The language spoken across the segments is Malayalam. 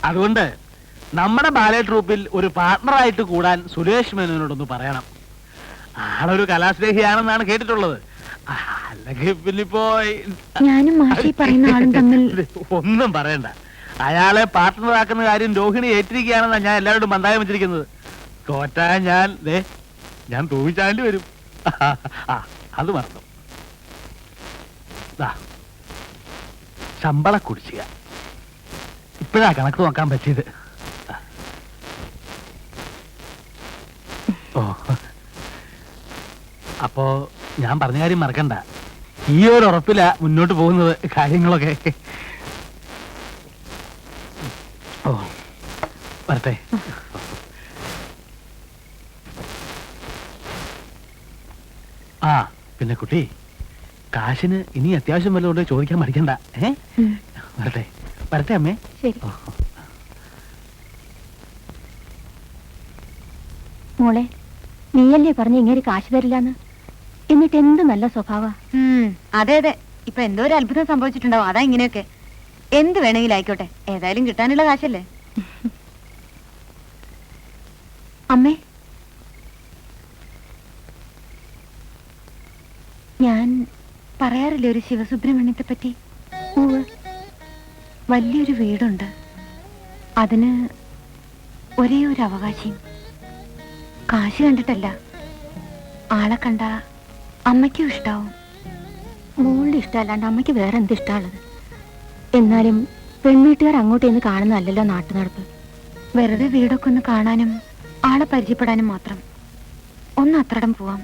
അതുകൊണ്ട് നമ്മുടെ ബാലെ ട്രൂപ്പിൽ ഒരു പാർട്ണറായിട്ട് കൂടാൻ സുരേഷ് മേനോനോടൊന്ന് പറയണം. ആളൊരു കലാസ്നേഹിയാണെന്നാണ് കേട്ടിട്ടുള്ളത്. അല്ലെങ്കിൽ പിന്നിപ്പോ ഞാനും മാഷി പറയുന്ന ആളും തമ്മിൽ ഒന്നും പറയണ്ട. അയാളെ പാർട്ട്ണറാക്കുന്ന കാര്യം രോഹിണി ഏറ്റിരിക്കുകയാണെന്നാണ് ഞാൻ എല്ലാവരോടും ബന്ധായം വെച്ചിരിക്കുന്നത്. തോറ്റാ ഞാൻ തൂവിച്ചാണ്ടി വരും. അത് മറന്നു. ശമ്പള കുടിശ്ശിക ഇപ്പോഴാ കണക്ക് നോക്കാൻ പറ്റിയത്. ഓ, അപ്പോ ഞാൻ പറഞ്ഞ കാര്യം മറക്കണ്ട. ഈ ഒരു ഉറപ്പില മുന്നോട്ട് പോകുന്നത് കാര്യങ്ങളൊക്കെ. ഓ, വരട്ടെ. ആ പിന്നെ കുട്ടി, കാശിന് ഇനി അത്യാവശ്യം വല്ലതുകൊണ്ട് ചോദിക്കാൻ മടിക്കണ്ട. വരട്ടെ വരട്ടെ അമ്മേ. ശരി മോളെ, നീയല്ലേ പറഞ്ഞ ഇങ്ങനെ കാശ് തരില്ലാന്ന്? എന്നിട്ട് എന്ത് നല്ല സ്വഭാവ. അതെ അതെ, ഇപ്പൊ എന്തോ ഒരു അത്ഭുതം സംഭവിച്ചിട്ടുണ്ടാവും. അതാ ഇങ്ങനെയൊക്കെ. എന്ത് വേണമെങ്കിലും ആയിക്കോട്ടെ, ഏതായാലും കിട്ടാനുള്ള കാശല്ലേ. അമ്മേ, ഞാൻ പറയാറില്ലേ ഒരു ശിവസുബ്രഹ്മണ്യത്തെ പറ്റി? വലിയൊരു വീടുണ്ട്, അതിന് ഒരേ ഒരു അവകാശം. കാശ് കണ്ടിട്ടല്ല, ആളെ കണ്ട അമ്മയ്ക്കും ഇഷ്ടാവും. മോളുടെ ഇഷ്ടമല്ലാണ്ട് അമ്മയ്ക്ക് വേറെ എന്ത് ഇഷ്ടമുള്ളത്? എന്നാലും പെൺവീട്ടുകാർ അങ്ങോട്ട് ഇന്ന് കാണുന്നതല്ലല്ലോ നാട്ടു നടപ്പ്. വെറുതെ വീടൊക്കെ ഒന്ന് കാണാനും ആളെ പരിചയപ്പെടാനും മാത്രം ഒന്ന് അത്രടം പോവാം.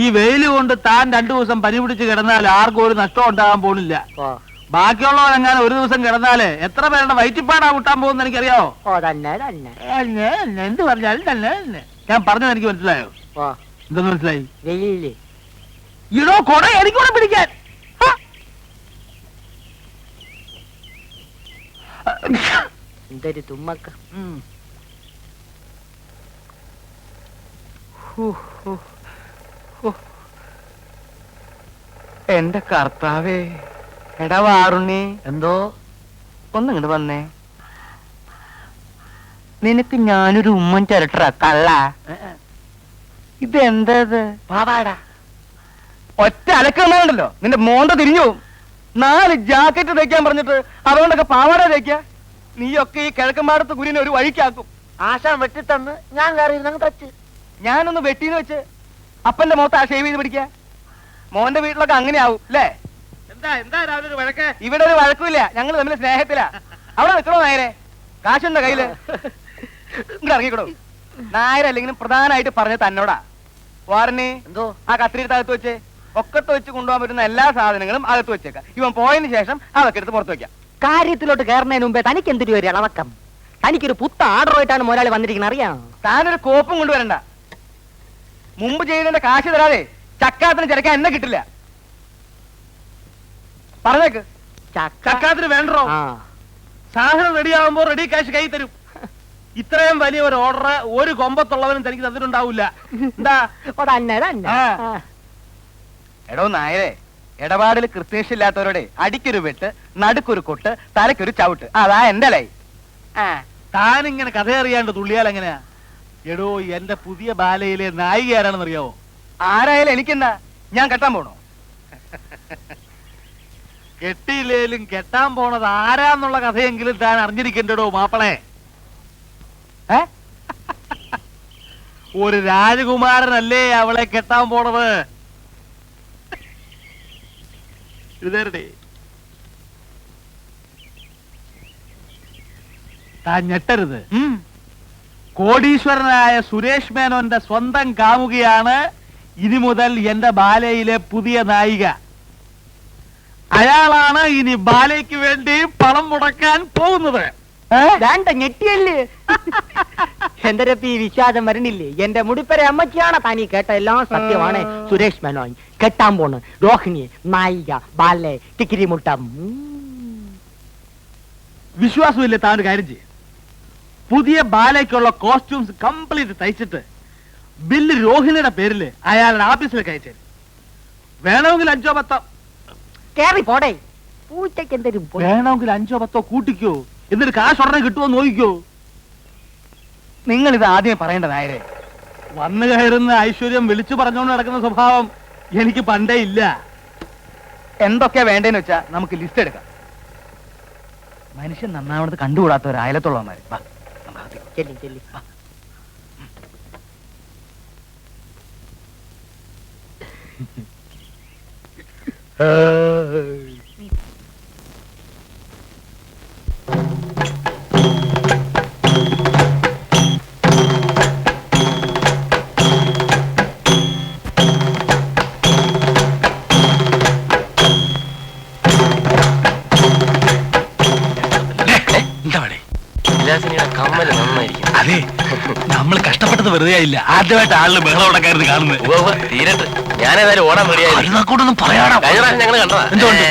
ഈ വെയില് കൊണ്ട് താൻ 2 ദിവസം പനി പിടിച്ച് കിടന്നാൽ ആർക്കും ഒരു നഷ്ടം ഉണ്ടാകാൻ പോകുന്നില്ല. ബാക്കിയുള്ളവരെങ്ങാനും ഒരു ദിവസം കിടന്നാല് എത്ര പേരുടെ വയറ്റിപ്പാടാ വിട്ടാൻ പോകുന്ന എനിക്കറിയാവോ? എന്ത് പറഞ്ഞാലും തന്നെ. ഞാൻ പറഞ്ഞത് എനിക്ക് മനസ്സിലായോ? എന്തെന്ന് മനസ്സിലായി? ഇടോ കൊട എനിക്കൂടെ പിടിക്കാൻ. എന്തൊരു തുമ്മക്ക. എന്റെ കർത്താവേ. എടാ വാറുണ്ണി, എന്തോ ഒന്നിങ്ങോട്ട് വന്നേ. നിനക്ക് ഞാനൊരു ഉമ്മൻ ചിരട്ടറ കള്ള. ഇതെന്തത് പാവാടാ? ഒറ്റ അലക്കണ്ടല്ലോ, നിന്റെ മോന്ത തിരിഞ്ഞു പോവും. 4 ജാക്കറ്റ് തയ്ക്കാൻ പറഞ്ഞിട്ട് അതുകൊണ്ടൊക്കെ പാവാട തയ്ക്ക. നീയൊക്കെ ഈ കിഴക്കമ്പാടത്ത് കുരിനെ ഒരു വഴിക്കാക്കും. ആശാൻ വെട്ടിത്തന്ന് ഞാൻ കയറി തച്ച്. ഞാനൊന്ന് വെട്ടീന്ന് വെച്ച് അപ്പന്റെ മുഖത്ത് ആ ഷേവ് ചെയ്ത് പിടിക്ക. മോന്റെ വീട്ടിലൊക്കെ അങ്ങനെ ആവും അല്ലേ? എന്താ രാവിലെ ഒരു വഴക്ക്? ഇവിടെ ഒരു വഴക്കുമില്ല, ഞങ്ങൾ തമ്മിൽ സ്നേഹത്തിലാ. അവിടെ നിൽക്കണോ നായരെ? കാശുണ്ടോ കയ്യില്? ഇങ്ങോട്ട് ഇറങ്ങിക്കണോ. നായരല്ലെങ്കിലും പ്രധാനമായിട്ട് പറഞ്ഞ തന്നോടാ. വാറിന് എന്തോ ആ കത്തിരിയുടെ അകത്ത് വെച്ച് ഒക്കത്ത് വെച്ച് കൊണ്ടുപോകാൻ പറ്റുന്ന എല്ലാ സാധനങ്ങളും അകത്ത് വെച്ചേക്കാം. ഇവൻ പോയതിന് ശേഷം അതൊക്കെ എടുത്ത് പുറത്ത് വെക്കാം. കാര്യത്തിലോട്ട് കയറുന്നതിന് മുമ്പേ തനിക്ക് എന്തൊരു ഒരു ഇളവക്കം? തനിക്കൊരു പുത്ത ആർഡറുമായിട്ടാണ് മുതലാളി വന്നിരിക്കുന്നത്, അറിയാം? താനൊരു കോപ്പും കൊണ്ടുവരണ്ട. മുമ്പ് ചെയ്തതിന്റെ കാശ് തരാതെ ചക്കാത്തിന് ചിരക്കാൻ എന്നെ കിട്ടില്ല. പറഞ്ഞേക്ക്. ചക്കാത്തിന് വേണ്ടോ? സാധനം റെഡിയാകുമ്പോ റെഡി കാശ് കൈ തരും. ഇത്രയും വലിയ ഒരു ഓർഡർ ഒരു കൊമ്പത്തുള്ളവനും തനിക്ക് തന്നിട്ടുണ്ടാവില്ല. എന്താ? എടോ നായരെ, ഇടപാടിൽ കൃത്യനിഷ്ഠയില്ലാത്തവരോടെ അടിക്കൊരു വെട്ട്, നടുക്കൊരു കൊട്ട്, തലക്കൊരു ചവിട്ട്. അതാ എന്റെ ലൈ. താനിങ്ങനെ കഥ അറിയാണ്ട് തുള്ളിയാൽ എങ്ങനെയാ? എടോ, എന്റെ പുതിയ ബാലയിലെ നായിക ആരാണെന്ന് അറിയാവോ? ആരായാലും എനിക്കെന്താ, ഞാൻ കെട്ടാൻ പോണോ? കെട്ടിയില്ലേലും കെട്ടാൻ പോണത് ആരാന്നുള്ള കഥയെങ്കിലും താൻ അറിഞ്ഞിരിക്കണ്ടോ മാപ്പിളെ. ഒരു രാജകുമാരനല്ലേ അവളെ കെട്ടാൻ പോണത്. എഴുതേരട്ടെ. താൻ ഞെട്ടരുത്. കോടീശ്വരനായ സുരേഷ് മേനോന്റെ സ്വന്തം കാമുകയാണ് ഇനി മുതൽ എന്റെ ബാലയിലെ പുതിയ നായിക. അയാളാണ് ഇനി ബാലയ്ക്ക് വേണ്ടി പണം മുടക്കാൻ പോകുന്നത്. വേണ്ട, ഞെട്ടിയല്ലേ? എന്റെ രപ്പി വിശ്വാസം വരണില്ലേ? എന്റെ മുടിപ്പര അമ്മച്ചിയാണ് താനീ കേട്ട എല്ലാം സത്യമാണ്. സുരേഷ് മേനോൻ കെട്ടാൻ പോണ് രോഹിണി നായിക ബാലെ ടിക്കിരി മുട്ടം. വിശ്വാസമില്ലേ? താൻ ഒരു കാര്യം ചെയ്യും, പുതിയ ബാലയ്ക്കുള്ള കോസ്റ്റ്യൂംസ് കംപ്ലീറ്റ് തയ്ച്ചിട്ട് ബില്ല് രോഹിണിയുടെ പേരില് അയാളുടെ ഓഫീസിലേക്ക് അയച്ചു. വേണമെങ്കിൽ 5-10 കേറി പോടേ. പൂച്ചയ്ക്ക് എന്തൊരു വേണമെങ്കിൽ 5-10 കൂട്ടിക്കോ, എന്നിട്ട് കാശ് ഉടനെ കിട്ടുമോ നോക്കിക്കോ. നിങ്ങൾ ഇത് ആദ്യമേ പറയേണ്ടതായേ. വന്നു കയറുന്ന ഐശ്വര്യം വിളിച്ചു പറഞ്ഞുകൊണ്ട് നടക്കുന്ന സ്വഭാവം എനിക്ക് പണ്ടേ ഇല്ല. എന്തൊക്കെയാ വേണ്ടേന്ന് വെച്ചാ നമുക്ക് ലിസ്റ്റ് എടുക്കാം. മനുഷ്യൻ നന്നാവണത് കണ്ടുകൂടാത്തവർ അയലത്തുള്ളവന്മാര്. ചെല്ലി ചെല്ലി. കമ്മല് നന്നായിരിക്കും. അതെ, നമ്മൾ കഷ്ടപ്പെട്ടത് വെറുതെ ആയില്ല. ആദ്യമായിട്ട് ആളിന് ബഹളം ഉടക്കായിരുന്നു കാണുന്നത്. തീരട്ട് ഞാനേതായാലും ഓടാൻ മതിയായിട്ടൊന്നും പറയാം. കഴിഞ്ഞ പ്രാവശ്യം ഞങ്ങൾ കണ്ടതാ. എന്തുകൊണ്ട്?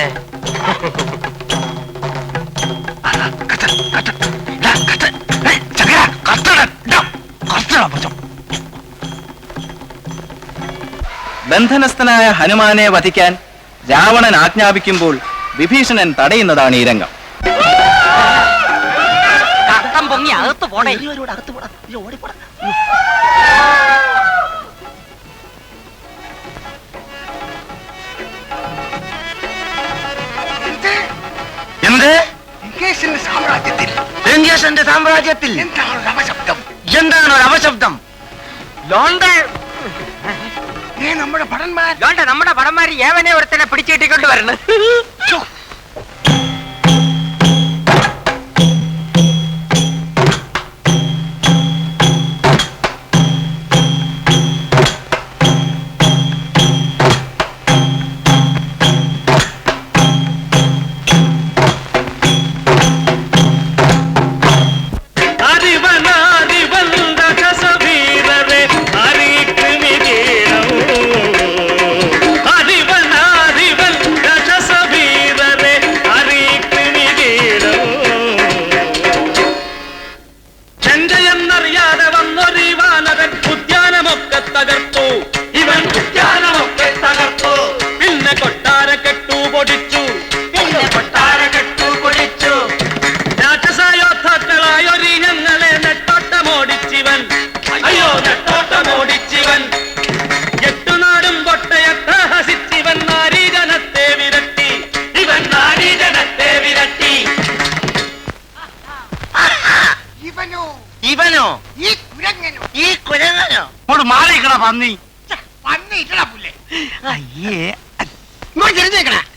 ബന്ധനസ്ഥനായ ഹനുമാനെ വധിക്കാൻ രാവണൻ ആജ്ഞാപിക്കുമ്പോൾ വിഭീഷണൻ തടയുന്നതാണ് ഈ രംഗം. പൊങ്ങി അകത്ത് പോണേ. എന്ത്? ലങ്കേശന്റെ സാമ്രാജ്യത്തിൽ എന്താണ് ഒരു അപശബ്ദം? നമ്മുടെ പടന്മാര് ഏവനെ ഒരുത്തനെ പിടിച്ചിട്ടിക്കൊണ്ട് വരണം.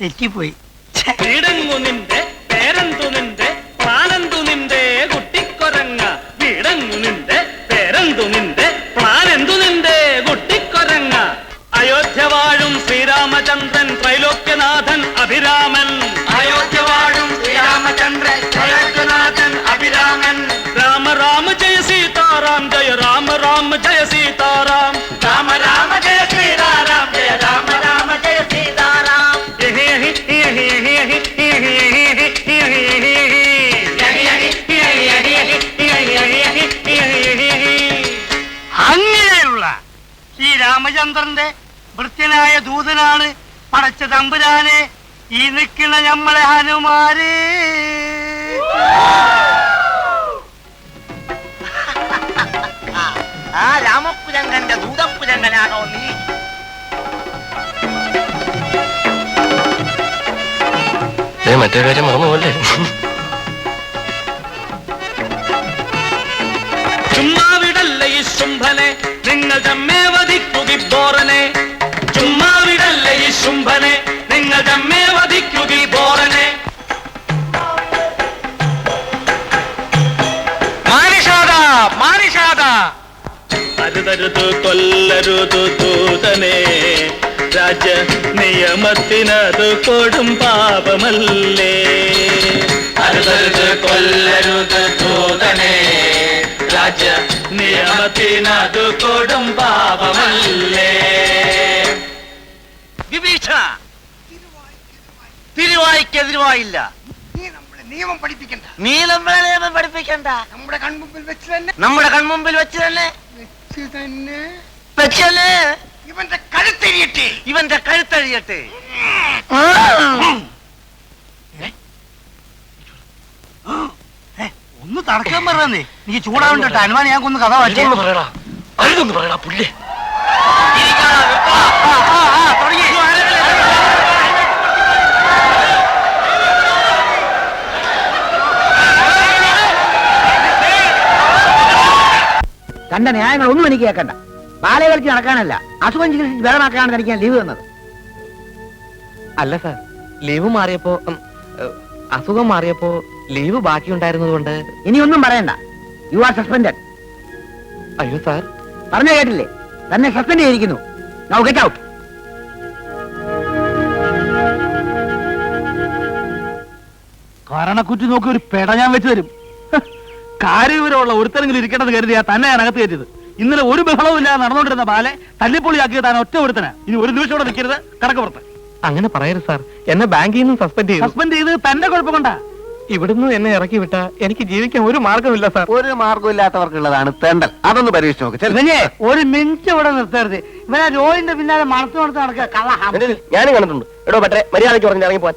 തെറ്റിപ്പോയി. വീടങ്ങുനിന്റെ പേരെന്തുനിന്റെ പ്ലാനെന്തുനിന്റെ കുട്ടിക്കൊരങ്ങ. വീടങ്ങുനിന്റെ പേരെന്തുനിന്റെ പ്ലാനെന്തുനിന്റെ കുട്ടിക്കൊരങ്ങ. അയോധ്യ വാഴും ശ്രീരാമചന്ദ്രൻ ത്രൈലോക്യനാഥൻ അഭിരാമൻ. അയോധ്യ വാഴും ശ്രീരാമചന്ദ്രൻ ത്രൈലോക്യനാഥൻ അഭിരാമൻ. രാമ രാമ ജയ സീതാറാം ജയ രാമ രാമ ജയ സീതാറാം. രാമ രാമ ജയ ശ്രീരാം ജയ രാമ രാമ ജയ സീതാറാം. അങ്ങനെയുള്ള ശ്രീരാമചന്ദ്രന്റെ വൃത്യനായ ദൂതനാണ് പടച്ച തമ്പുരാനെ ഈ നിൽക്കുന്ന നമ്മളെ ഹനുമാര് ആ രാമപുരങ്കന്റെ ദൂതപുരങ്കനാണോ നീ? മറ്റേ കാര്യം മറന്നുപോലെ. ചുമ്മാവിടല്ല ഈ ശുംഭനെ നിങ്ങൾ തമ്മേ വധിക്കുകി ബോറനെ. ചുമ്മാവിടല്ല ഈ ശുംഭനെ നിങ്ങൾ തമ്മേ വധിക്കുകി ബോറനെ. മാനിഷാദ മാനിഷാദ അരുതരുതു കൊല്ലരുതു ദൂതനെ. രാജ്യ നിയമത്തിനത് കൊടും പാപമല്ലേ. അരുതരുത് കൊല്ലരുത് ദൂതനെ. രാജ്യ നിയമത്തിനത് കൊടും പാപമല്ലേ. വിഭീഷണ തിരുവായിക്കെതിരുവായില്ല. നീ നമ്മളെ നിയമം പഠിപ്പിക്കണ്ട. നീ നമ്മളെ നിയമം പഠിപ്പിക്കണ്ട. നമ്മുടെ കൺമുമ്പിൽ വെച്ച് തന്നെ ഇവന്റെ കഴുത്തഴിയട്ടെ. ഇവന്റെ കഴുത്തഴിയട്ടെ. ഒന്ന് തടക്കാൻ പറഞ്ഞേ. നീ ചൂടാവണ്ട. അനുമാനം ഞാൻ കൊന്ന് കഥ വായിച്ചു പറയടാ, അരുതൊന്ന് പറയടാ പുല്ലേ. തന്റെ ന്യായങ്ങളൊന്നും എനിക്ക് കേൾക്കണ്ട. ബാലെ കളിച്ച് നടക്കാനല്ല, അസുഖം ചികിത്സിച്ച് ബലമാക്കാനാണ് തനിക്ക് ഞാൻ ലീവ് തന്നത്. അല്ല സാർ, ലീവ് മാറിയപ്പോ അസുഖം മാറിയപ്പോ ലീവ് ബാക്കി ഉണ്ടായിരുന്നത് കൊണ്ട്. ഇനി ഒന്നും പറയണ്ട. You are suspended. അയ്യോ സാർ, പറഞ്ഞു കേട്ടില്ലേ? തന്നെ സസ്പെൻഡ് ചെയ്തിരിക്കുന്നു. Now get out. കാരണക്കുറ്റി നോക്കി ഒരു പെട ഞാൻ വെച്ച് തരും. കാര്യവിവരമുള്ള ഒരുത്തരെങ്കിലും ഇരിക്കണമെന്ന് കരുതിയാ തന്നെ ഞാൻ അകത്ത് കയറ്റിയത്. ഇന്നലെ ഒരു ബഹളവും ഇല്ലാതെ നടന്നുകൊണ്ടിരുന്ന ബാലെ തല്ലിപ്പൊളിയാക്കിയത് താൻ ഒറ്റ ഒരുത്തനാ. ഇനി ഒരു നിമിഷം കൂടെ നിൽക്കരുത്, കടക്കപ്പുറത്ത്. അങ്ങനെ പറയരുത് സാർ. എന്നെ ബാങ്കിൽ നിന്നും സസ്പെൻഡ് ചെയ്തു. സസ്പെൻഡ് ചെയ്ത് തന്റെ കുഴപ്പം കൊണ്ടാ. ഇവിടുന്ന് എന്നെ ഇറക്കി വിട്ട എനിക്ക് ജീവിക്കാൻ ഒരു മാർഗമില്ല സാർ. ഒരു മാർഗമില്ലാത്തവർക്കുള്ളതാണ് തെണ്ടൽ. അതൊന്ന് പരീക്ഷിച്ച് നോക്ക്. ഒരു മിനിറ്റ് ഇവിടെ നിർത്തരുത്. ഇവനെ രോഹിന്റെ പിന്നാലെ മണത്ത് നടക്കുക. ഞാനും കണ്ടിട്ടുണ്ട്. എടോ പറ്റേ മര്യാദയ്ക്ക് പറഞ്ഞ് ഇറങ്ങി പോവാൻ.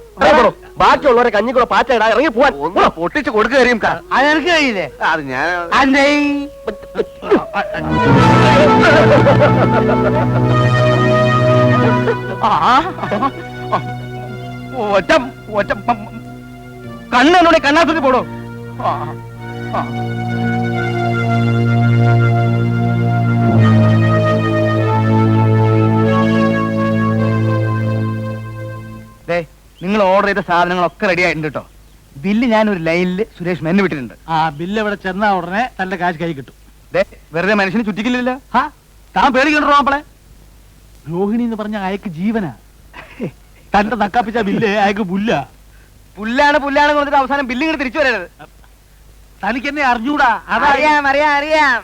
ബാക്കിയുള്ളവരെ കഞ്ഞിക്കൂടെ പാറ്റയിടാ ഇറങ്ങി പോവാൻ. ഒന്ന് പൊട്ടിച്ച് കൊടുക്കുകയും അതെനിക്ക് കഴിയില്ലേ? അത് ഞാൻ അതെ. ഒറ്റ ഒറ്റ കണ്ണോടെ കണ്ണാസുറ്റി പോടോ. നിങ്ങൾ ഓർഡർ ചെയ്ത സാധനങ്ങളൊക്കെ റെഡി ആയിട്ടുണ്ട് കേട്ടോ. ബില്ല് ഞാൻ ഒരു ലൈനിൽ സുരേഷ് മെന്ന് വിട്ടിട്ടുണ്ട്. ആ ബില്ല് ഇവിടെ ചെന്നാ ഉടനെ തന്റെ കാശ് കൈ കിട്ടും. വെറുതെ മനുഷ്യന് ചുറ്റിക്കില്ലല്ലോ. താൻ പേടിക്കണ്ടോ മാപ്പിളെ? രോഹിണി എന്ന് പറഞ്ഞ അയക്ക് ജീവനാ. തന്റെ നക്കാപ്പിച്ച ബില്ല് അയക്ക് പുല്ല. പുല്ലാണ് പറഞ്ഞിട്ട് അവസാനം ബില്ലിങ്ങനെ തിരിച്ചു വരരുത്. തനിക്ക് എന്നെ അറിഞ്ഞൂടാ. അറിയാം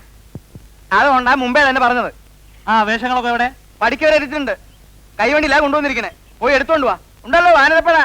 അതുകൊണ്ടാ മുമ്പേ തന്നെ പറഞ്ഞത്. ആ വേഷങ്ങളൊക്കെ എവിടെ? പഠിക്കവരെ എത്തിയിട്ടുണ്ട്. കൈവണ്ടിയില്ല കൊണ്ടുവന്നിരിക്കണേ. പോയി എടുത്തോണ്ട് വാ. ഉണ്ടല്ലോ ആനന്ദപ്പെടാ.